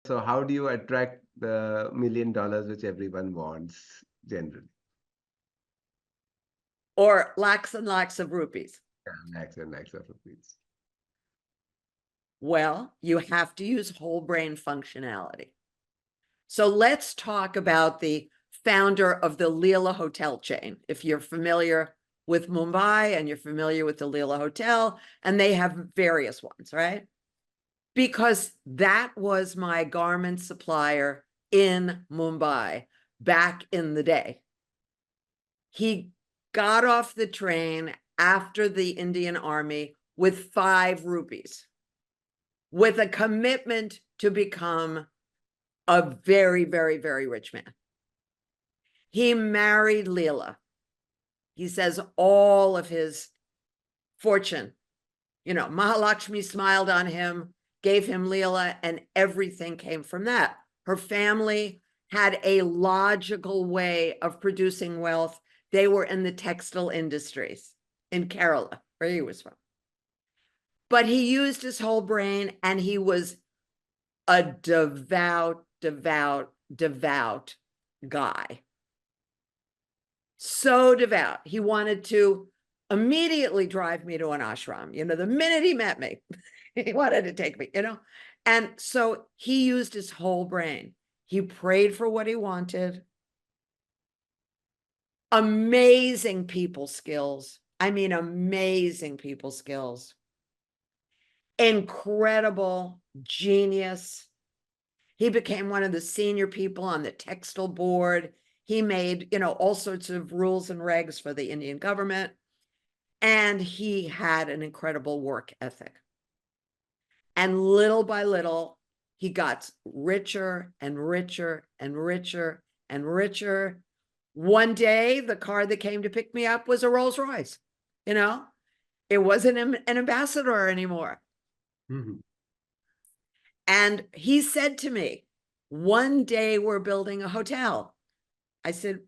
So how do you attract the $1 million which everyone wants generally? Or lakhs and lakhs of rupees? Yeah, lakhs and lakhs of rupees. Well, you have to use whole brain functionality. So let's talk about the founder of the Leela hotel chain. If you're familiar with Mumbai and you're familiar with the Leela Hotel, and they have various ones, right? Because that was my garment supplier in Mumbai back in the day. He got off the train after the Indian Army with 5 rupees, with a commitment to become a very, very, very rich man. He married Leela. He says all of his fortune, Mahalakshmi smiled on him, gave him Leela, and everything came from that. Her family had a logical way of producing wealth. They were in the textile industries in Kerala, where he was from. But he used his whole brain, and he was a devout guy. So devout. He wanted to immediately drive me to an ashram. The minute he met me, he wanted to take me, And so he used his whole brain. He prayed for what he wanted. Amazing people skills. I mean, amazing people skills. Incredible genius. He became one of the senior people on the textile board. He made, all sorts of rules and regs for the Indian government. And he had an incredible work ethic. And little by little, he got richer and richer and richer and richer. One day, the car that came to pick me up was a Rolls Royce. It wasn't an ambassador anymore. Mm-hmm. And he said to me, one day we're building a hotel. I said,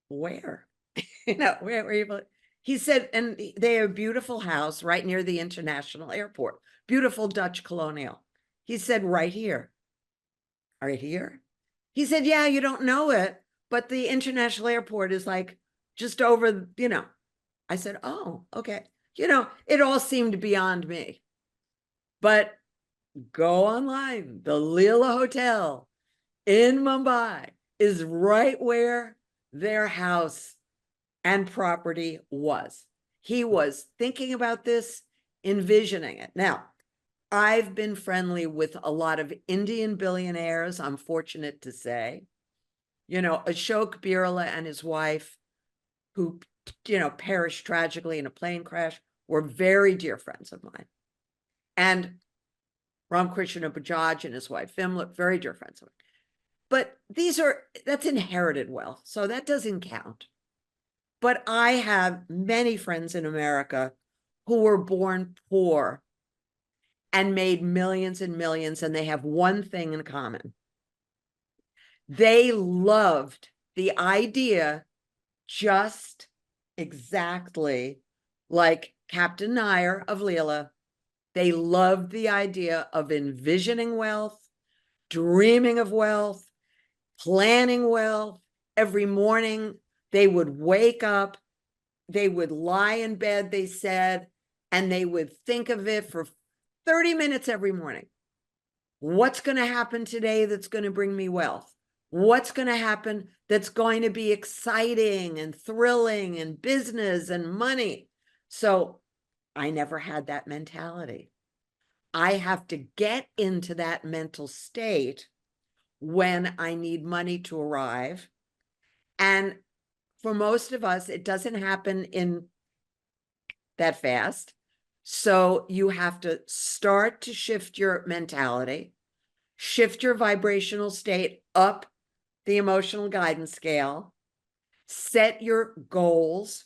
where? Where are you building? He said, and they have a beautiful house right near the international airport, beautiful Dutch colonial. He said, right here. Right here? He said, yeah, you don't know it, but the international airport is like just over, I said, oh, okay. It all seemed beyond me. But go online. The Leela Hotel in Mumbai is right where their house and property was. He was thinking about this, envisioning it. Now, I've been friendly with a lot of Indian billionaires, I'm fortunate to say. Ashok Birla and his wife, who, perished tragically in a plane crash, were very dear friends of mine. And Ramkrishna Bajaj and his wife, Vimla, very dear friends of mine. But that's inherited wealth, so that doesn't count. But I have many friends in America who were born poor and made millions and millions, and they have one thing in common. They loved the idea just exactly like Captain Nair of Leela. They loved the idea of envisioning wealth, dreaming of wealth, planning wealth. Every morning they would wake up, they would lie in bed, they said, and they would think of it for 30 minutes every morning. What's going to happen today that's going to bring me wealth? What's going to happen that's going to be exciting and thrilling and business and money? So I never had that mentality. I have to get into that mental state when I need money to arrive. And for most of us, it doesn't happen in that fast. So you have to start to shift your mentality, shift your vibrational state up the emotional guidance scale, set your goals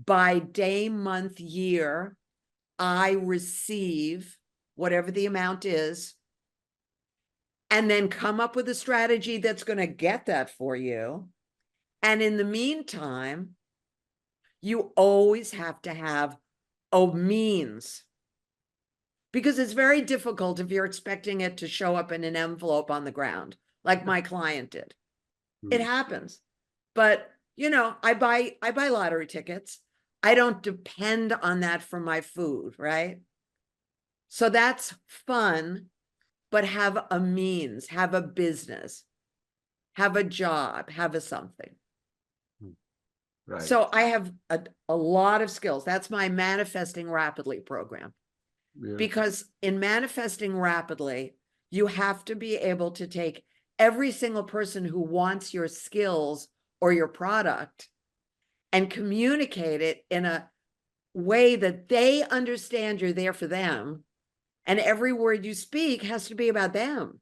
by day, month, year. I receive whatever the amount is, and then come up with a strategy that's going to get that for you. And in the meantime, you always have to have a means, because it's very difficult if you're expecting it to show up in an envelope on the ground, like my client did. It happens. But, you know, I buy lottery tickets. I don't depend on that for my food, right? So that's fun, but have a means, have a business, have a job, have a something. Right. So I have a lot of skills. That's my Manifesting Rapidly program. Beautiful. Because in Manifesting Rapidly, you have to be able to take every single person who wants your skills or your product and communicate it in a way that they understand you're there for them. And every word you speak has to be about them.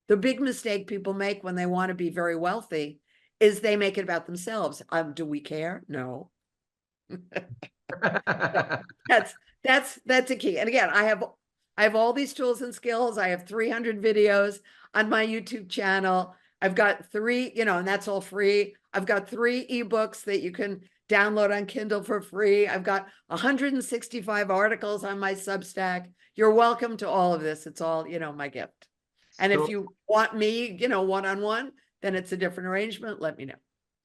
The big mistake people make when they want to be very wealthy is they make it about themselves. Do we care? No. That's a key. And again, I have all these tools and skills. I have 300 videos on my YouTube channel. I've got 3, you know, and that's all free. I've got 3 ebooks that you can download on Kindle for free. I've got 165 articles on my Substack. You're welcome to all of this. It's all, you know, my gift. And if you want me, you know, one-on-one, then it's a different arrangement. Let me know.